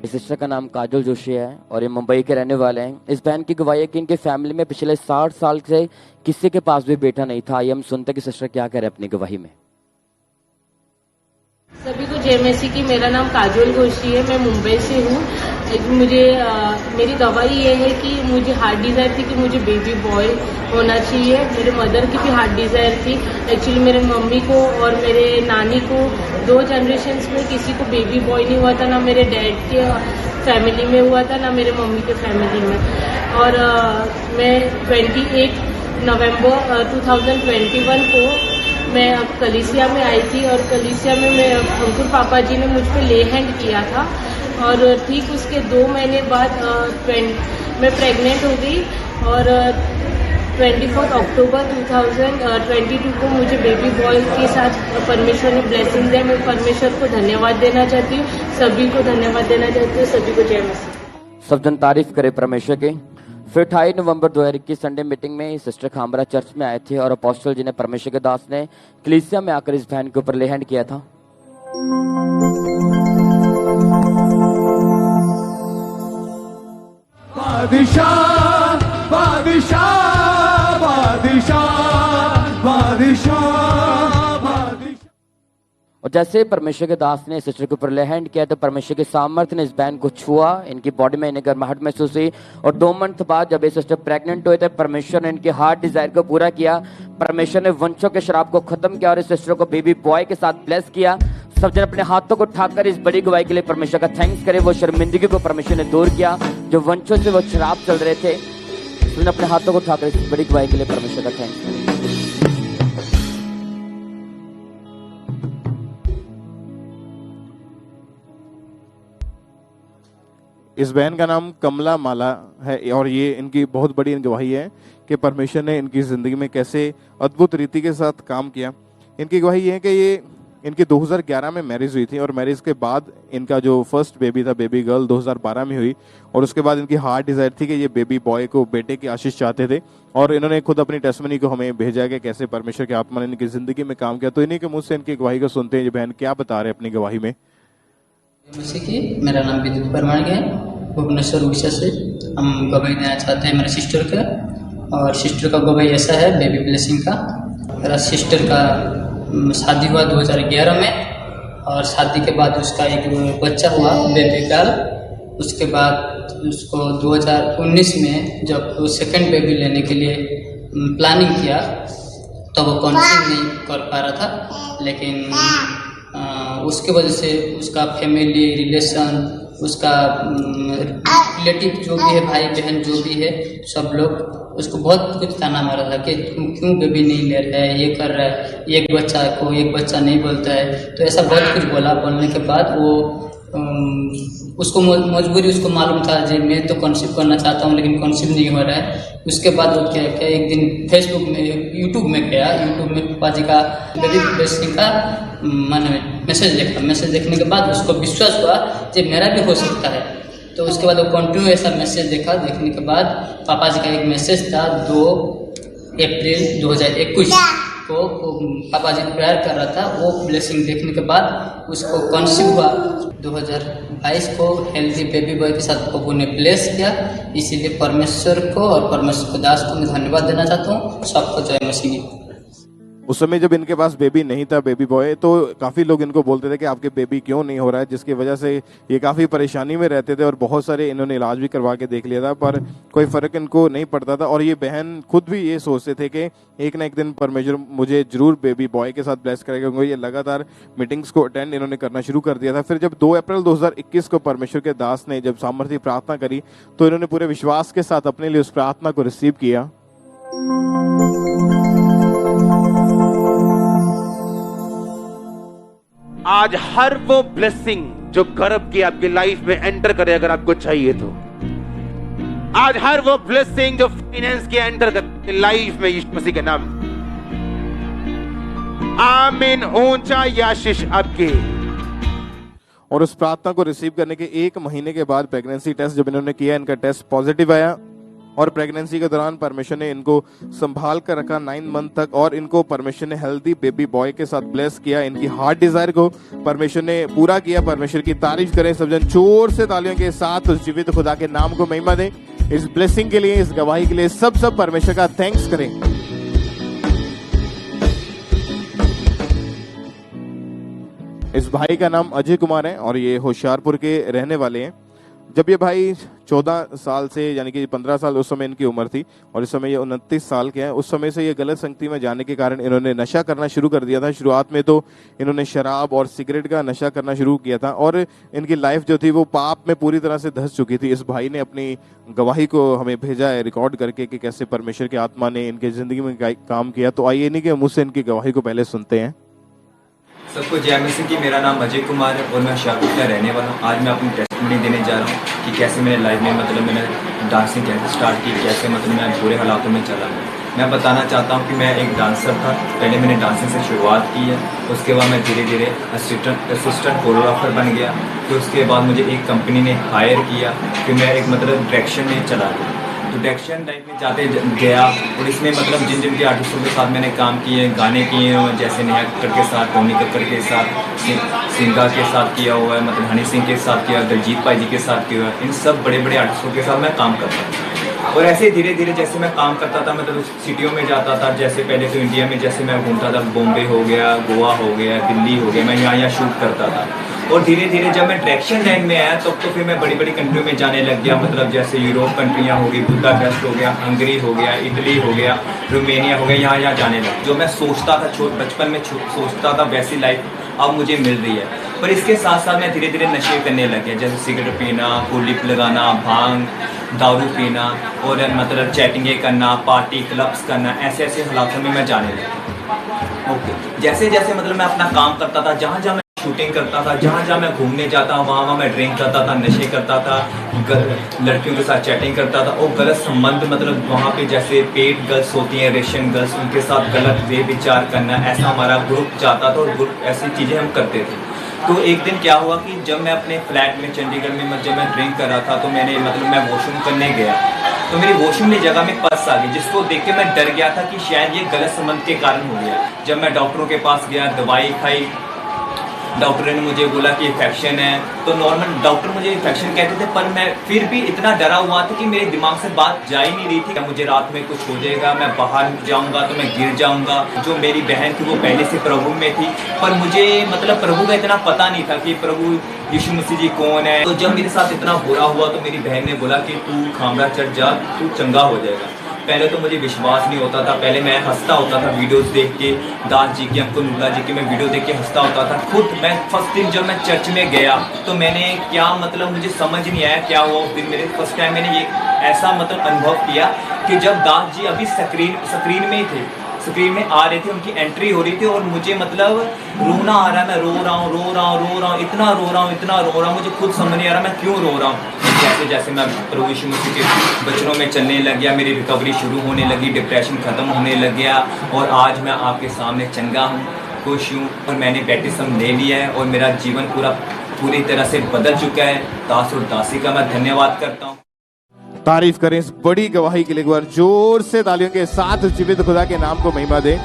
इस सिस्टर का नाम काजल जोशी है और ये मुंबई के रहने वाले हैं। इस बहन की गवाही है कि इनके फैमिली में पिछले 60 साल से किसी के पास भी बेटा नहीं था। ये हम सुनते हैं कि सिस्टर क्या कह रहे हैं अपनी गवाही में। सभी को जय मसीह की। मेरा नाम काजल जोशी है, मैं मुंबई से हूँ। मेरी गवाही ये है कि मुझे हार्ट डिजायर थी कि मुझे बेबी बॉय होना चाहिए। मेरे मदर की भी हार्ट डिजायर थी। एक्चुअली मेरे मम्मी को और मेरे नानी को 2 जनरेशन्स में किसी को बेबी बॉय नहीं हुआ था, ना मेरे डैड के फैमिली में हुआ था, ना मेरे मम्मी के फैमिली में। और मैं 28 नवंबर 2021 को मैं कलीसिया में आई थी और कलीसिया में मैं अंकुर पापा जी ने मुझ पे ले हैंड किया था और ठीक उसके 2 महीने बाद मैं प्रेग्नेंट हो गई और 24 अक्टूबर 2022 को मुझे बेबी बॉय के साथ परमेश्वर ने ब्लेसिंग दिया। मैं परमेश्वर को धन्यवाद देना चाहती हूँ, सभी को धन्यवाद देना चाहती हूँ। सभी को जय मसीह। सब जन तारीफ करे परमेश्वर के। फिर 28 नवंबर 2021 संडे मीटिंग में सिस्टर खामरा चर्च में आए थे और अपोस्टल जी ने परमेश्वर के दास ने कलीसिया में आकर इस बहन के ऊपर ले हैंड किया था। बादशाह बादशाह बादशाह बादशाह। और जैसे परमेश्वर के दास ने सिस्टर के ऊपर ले हैंड किया तो परमेश्वर के सामर्थ्य ने इस बहन को छुआ, इनकी बॉडी में इन्हें गर्माहट महसूस हुई और 2 मंथ बाद जब ये सिस्टर प्रेग्नेंट हुए थे परमेश्वर ने इनके हार्ट डिजायर को पूरा किया। परमेश्वर ने वंशों के शराब को खत्म किया और इस सिस्टर को बेबी बॉय के साथ ब्लेस किया। सब जन अपने हाथों को उठाकर इस बड़ी गवाही के लिए परमेश्वर का थैंक्स करें। वो शर्मिंदगी को परमेश्वर ने दूर किया, जो वंशों से वो शराब चल रहे थे, उसने अपने हाथों को उठाकर इस बड़ी गवाही के लिए परमेश्वर का थैंक्स करें। इस बहन का नाम कमला माला है और ये इनकी बहुत बड़ी गवाही है कि परमेश्वर ने इनकी जिंदगी में कैसे अद्भुत रीति के साथ काम किया। इनकी गवाही ये है कि ये इनकी 2011 में मैरिज हुई थी और मैरिज के बाद इनका जो फर्स्ट बेबी था, बेबी गर्ल, 2012 में हुई और उसके बाद इनकी हार्ट डिजायर थी कि ये बेबी बॉय को, बेटे की आशीष चाहते थे और इन्होंने खुद अपनी टेस्टमनी को हमें भेजा कि कैसे परमेश्वर के आत्मा ने इनकी जिंदगी में काम किया। तो इन्हीं के मुझ से इनकी गवाही को सुनते हैं। ये बहन क्या बता रहे हैं अपनी गवाही में। मेरा नाम विद्युत परमार है, भुवनेश्वर उड़ीसा से। हम गवाही देना चाहते हैं मेरे सिस्टर का, और सिस्टर का गवाही ऐसा है बेबी ब्लेसिंग का। मेरा सिस्टर का शादी हुआ 2011 में और शादी के बाद उसका एक बच्चा हुआ, बेबी गर्ल। उसके बाद उसको 2019 में जब वो सेकंड बेबी लेने के लिए प्लानिंग किया तो वो कॉन्सीव नहीं कर पा रहा था, लेकिन उसके वजह से उसका फैमिली रिलेशन, उसका रिलेटिव जो भी है, भाई बहन जो भी है, सब लोग उसको बहुत कुछ ताना मारा था कि तुम क्यों बेबी नहीं ले रहा है, ये कर रहा है, एक बच्चा को एक बच्चा नहीं बोलता है। तो ऐसा बहुत कुछ बोला। बोलने के बाद वो उसको मजबूरी उसको मालूम था जी मैं तो कॉन्सीव करना चाहता हूँ लेकिन कॉन्सीव नहीं हो रहा है। उसके बाद वो क्या क्या एक दिन फेसबुक में, यूट्यूब में गया, यूट्यूब में पापा जी का बेबी ब्लेसिंग का मैंने मैसेज देखा। मैसेज देखने के बाद उसको विश्वास हुआ कि मेरा भी हो सकता है। तो उसके बाद वो कंटिन्यू ऐसा मैसेज देखा। देखने के बाद पापा जी का एक मैसेज था 2 अप्रैल 2021 को पापा जी प्रेयर कर रहा था। वो ब्लेसिंग देखने के बाद उसको कॉन्सीव हुआ। 2022 को हेल्दी बेबी बॉय के साथ प्रभु ने ब्लेस किया। इसीलिए परमेश्वर को और परमेश्वर को दास को मैं धन्यवाद देना चाहता हूँ। सबको जय मसीह। उस समय जब इनके पास बेबी नहीं था, बेबी बॉय, तो काफी लोग इनको बोलते थे कि आपके बेबी क्यों नहीं हो रहा है, जिसकी वजह से ये काफी परेशानी में रहते थे और बहुत सारे इन्होंने इलाज भी करवा के देख लिया था पर कोई फर्क इनको नहीं पड़ता था। और ये बहन खुद भी ये सोचते थे कि एक ना एक दिन परमेश्वर मुझे जरूर बेबी बॉय के साथ ब्लेस करेगा, क्योंकि ये लगातार मीटिंग्स को अटेंड इन्होंने करना शुरू कर दिया था। फिर जब 2 अप्रैल 2021 को परमेश्वर के दास ने जब सामर्थ्य प्रार्थना करी तो इन्होंने पूरे विश्वास के साथ अपने लिए उस प्रार्थना को रिसीव किया। आज हर वो ब्लेसिंग जो गर्भ की आपकी लाइफ में एंटर करे, अगर आपको चाहिए तो आज हर वो ब्लेसिंग जो फाइनेंस की एंटर करे लाइफ में, यीशु मसीह के नाम। आमीन। ऊंचा याशीष आपकी। और उस प्रार्थना को रिसीव करने के 1 महीने के बाद प्रेगनेंसी टेस्ट जब इन्होंने किया, इनका टेस्ट पॉजिटिव आया और प्रेगनेंसी के दौरान परमेश्वर ने इनको संभाल कर रखा 9 मंथ तक और इनको परमेश्वर ने हेल्दी बेबी बॉय के साथ ब्लेस किया। इनकी हार्ट डिजायर को परमेश्वर ने पूरा किया। परमेश्वर की तारीफ करें सब जन जोर से तालियों के साथ। उस जीवित खुदा के नाम को महिमा दें। इस ब्लेसिंग के लिए, इस गवाही के लिए सब परमेश्वर का थैंक्स करें। इस भाई का नाम अजय कुमार है और ये होशियारपुर के रहने वाले हैं। जब ये भाई 14 साल से, यानी कि 15 साल उस समय इनकी उम्र थी और इस समय ये 29 साल के हैं, उस समय से ये गलत संगति में जाने के कारण इन्होंने नशा करना शुरू कर दिया था। शुरुआत में तो इन्होंने शराब और सिगरेट का नशा करना शुरू किया था और इनकी लाइफ जो थी वो पाप में पूरी तरह से धंस चुकी थी। इस भाई ने अपनी गवाही को हमें भेजा है रिकॉर्ड करके कि कैसे परमेश्वर की आत्मा ने इनकी जिंदगी में काम किया। तो आइए नहीं कि मुझसे इनकी गवाही को पहले सुनते हैं। सबको जय मसीह की। मेरा नाम अजय कुमार है और मैं होशियारपुर का रहने वाला हूँ। आज मैं अपनी टेस्टमनी देने जा रहा हूँ कि कैसे मेरे लाइफ में मैंने डांसिंग कैसे स्टार्ट की, कैसे मैं बुरे हालातों में चला। मैं बताना चाहता हूँ कि मैं एक डांसर था। पहले मैंने डांसिंग से शुरुआत की है, उसके बाद मैं धीरे धीरे असिस्टेंट कोरियोग्राफर बन गया। फिर उसके बाद मुझे एक कंपनी ने हायर किया, फिर मैं एक डायरेक्शन में चला गया। तो डायरेक्शन लाइन में जाते गया और इसमें जिन जिन के आर्टिस्टों के साथ मैंने काम किए, गाने किए हैं, जैसे नेहा कक्कड़ के साथ, टोनी कक्कड़ के साथ, सिंगा के साथ किया हुआ है, हनी सिंह के साथ किया, दलजीत भाई जी के साथ किया हुआ है। इन सब बड़े बड़े आर्टिस्टों के साथ मैं काम करता हूँ। और ऐसे धीरे धीरे जैसे मैं काम करता था, मतलब सिटियों में जाता था, जैसे पहले तो इंडिया में जैसे मैं घूमता था, बॉम्बे हो गया, गोवा हो गया, दिल्ली हो गया, मैं यहाँ शूट करता था। और धीरे धीरे जब मैं डायरेक्शन लाइन में आया तो फिर मैं बड़ी बड़ी कंट्रियों में जाने लग गया, मतलब जैसे यूरोप कंट्रियाँ हो गई, बुदापेस्ट हो गया, हंगरी हो गया, इटली हो गया, रोमेनिया हो गया, यहाँ जाने लगा। जो मैं सोचता था बचपन में सोचता था वैसी लाइफ अब मुझे मिल रही है। पर इसके साथ साथ मैं धीरे धीरे नशे करने लग गया, जैसे सिगरेट पीना, कुलिप लगाना, भांग, दारू पीना और मतलब चैटिंगें करना, पार्टी क्लब्स करना, ऐसे ऐसे हालातों में मैं जाने लगा। ओके, जैसे जैसे मतलब मैं अपना काम करता था, जहाँ जहाँ मैं शूटिंग करता था, जहाँ जहाँ मैं घूमने जाता वहाँ मैं ड्रिंक करता था, नशे करता था, लड़कियों के साथ चैटिंग करता था और गलत संबंध, मतलब वहाँ पे जैसे पेड गर्ल्स होती हैं, रेशियन गर्ल्स, उनके साथ गलत वे विचार करना, ऐसा हमारा ग्रुप जाता था और ग्रुप ऐसी चीज़ें हम करते थे। तो एक दिन क्या हुआ कि जब मैं अपने फ्लैट में चंडीगढ़ में जब मैं ड्रिंक कर रहा था तो मैं वॉशरूम करने गया तो मेरी वॉशरूम की जगह में पर्स आ गई, जिसको देख के मैं डर गया था कि शायद ये गलत संबंध के कारण हो गया। जब मैं डॉक्टरों के पास गया, दवाई खाई, डॉक्टर ने मुझे बोला कि इन्फेक्शन है, तो नॉर्मल डॉक्टर मुझे इन्फेक्शन कहते थे, पर मैं फिर भी इतना डरा हुआ था कि मेरे दिमाग से बात जा ही नहीं रही थी। मुझे रात में कुछ हो जाएगा, मैं बाहर जाऊंगा तो मैं गिर जाऊंगा। जो मेरी बहन थी वो पहले से प्रभु में थी, पर मुझे मतलब प्रभु का इतना पता नहीं था कि प्रभु यीशु मसीह जी कौन है। तो जब मेरे साथ इतना बुरा हुआ तो मेरी बहन ने बोला कि तू खामरा चढ़ जा, तू चंगा हो जाएगा। पहले तो मुझे विश्वास नहीं होता था, पहले मैं हंसता होता था वीडियोस देख के, दास जी की, अंकुल नुल्ला जी की मैं वीडियो देख के हंसता होता था। खुद मैं फर्स्ट दिन जब मैं चर्च में गया तो मैंने क्या मतलब मुझे समझ नहीं आया क्या हुआ उस दिन। मेरे फर्स्ट टाइम मैंने ये ऐसा मतलब अनुभव किया कि जब दास जी अभी स्क्रीन में ही थे, स्क्रीन में आ रहे थे, उनकी एंट्री हो रही थी और मुझे मतलब रोना आ रहा है, मैं रो रहा हूँ, इतना रो रहा हूँ, मुझे खुद समझ नहीं आ रहा मैं क्यों रो रहा हूँ। जैसे जैसे मैं प्रभु यीशु मसीह के वचनों में चलने लग गया, मेरी रिकवरी शुरू होने लगी, डिप्रेशन खत्म होने लग गया और आज मैं आपके सामने चंगा हूँ, खुश हूँ और मैंने बैप्टिज्म ले लिया है और मेरा जीवन पूरी तरह से बदल चुका है। दास और दासी का मैं धन्यवाद करता हूँ। तारीफ करें इस बड़ी गवाही के लिए, एक बार जोर से तालियों के साथ जीवित खुदा के नाम को महिमा दें।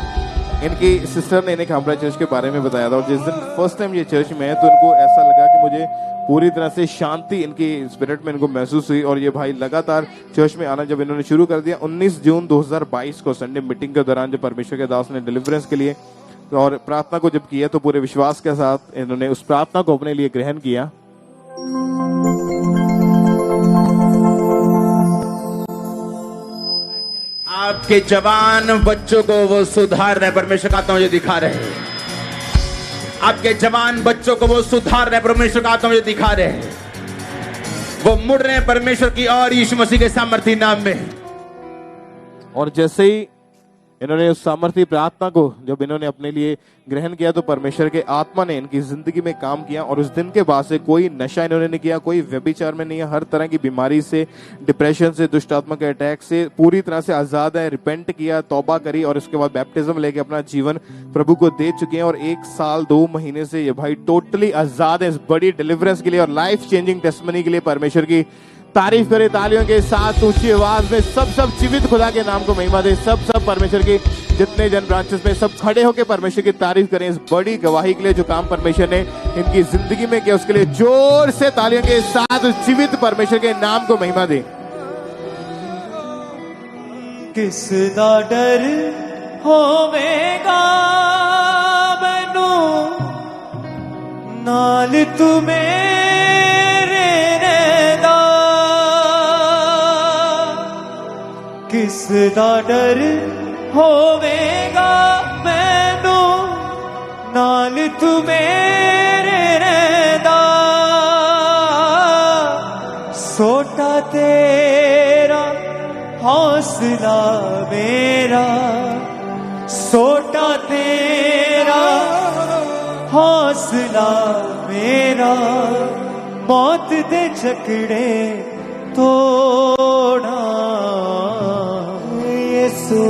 इनकी सिस्टर ने इन्हें खामरा चर्च के बारे में बताया था और जिस दिन फर्स्ट टाइम ये चर्च में है तो इनको ऐसा लगा कि मुझे पूरी तरह से शांति इनकी स्पिरिट में इनको महसूस हुई और ये भाई लगातार चर्च में आना जब इन्होंने शुरू कर दिया 19 जून 2022 को संडे मीटिंग के दौरान जब परमेश्वर के दास ने डिलीवरेंस के लिए और प्रार्थना को जब किया तो पूरे विश्वास के साथ इन्होंने उस प्रार्थना को अपने लिए ग्रहण किया। आपके जवान बच्चों को वो सुधार रहे, परमेश्वर का आत्मा मुझे दिखा रहे हैं। आपके जवान बच्चों को वो सुधार रहे, परमेश्वर का आत्मा मुझे दिखा रहे हैं। वो मुड़ रहे हैं परमेश्वर की और यीशु मसीह के सामर्थी नाम में। और जैसे ही इन्होंने उस सामर्थी प्रार्थना को जब इन्होंने अपने लिए ग्रहण किया तो परमेश्वर के आत्मा ने इनकी जिंदगी में काम किया और उस दिन के बाद से कोई नशा इन्होंने नहीं किया, कोई व्यभिचार में नहीं है, हर तरह की बीमारी से, डिप्रेशन से, दुष्ट आत्मा के अटैक से पूरी तरह से आजाद है। रिपेंट किया, तौबा करी और उसके बाद बैप्टिज्म लेके अपना जीवन प्रभु को दे चुके हैं और 1 साल 2 महीने से ये भाई टोटली आजाद है इस बड़ी डिलीवरेंस के लिए और लाइफ चेंजिंग टेस्टिमनी के लिए। परमेश्वर की तारीफ करें तालियों के साथ ऊंची आवाज में, सब जीवित खुदा के नाम को महिमा दे। सब परमेश्वर की जितने जन ब्रांचेस में सब खड़े होकर परमेश्वर की तारीफ करें इस बड़ी गवाही के लिए जो काम परमेश्वर ने इनकी जिंदगी में किया, उसके लिए जोर से तालियों के साथ जीवित परमेश्वर के नाम को महिमा दे। किस दा डर होवेगा मैनू नाल तू मेरे रहदा, किस दा डर होवेगा मैनू नाल तू मेरे रहदा, सोटा तेरा हौसला मेरा, सोटा तेरा हौसला मेरा, मौत दे जकड़े तोड़ा यीशु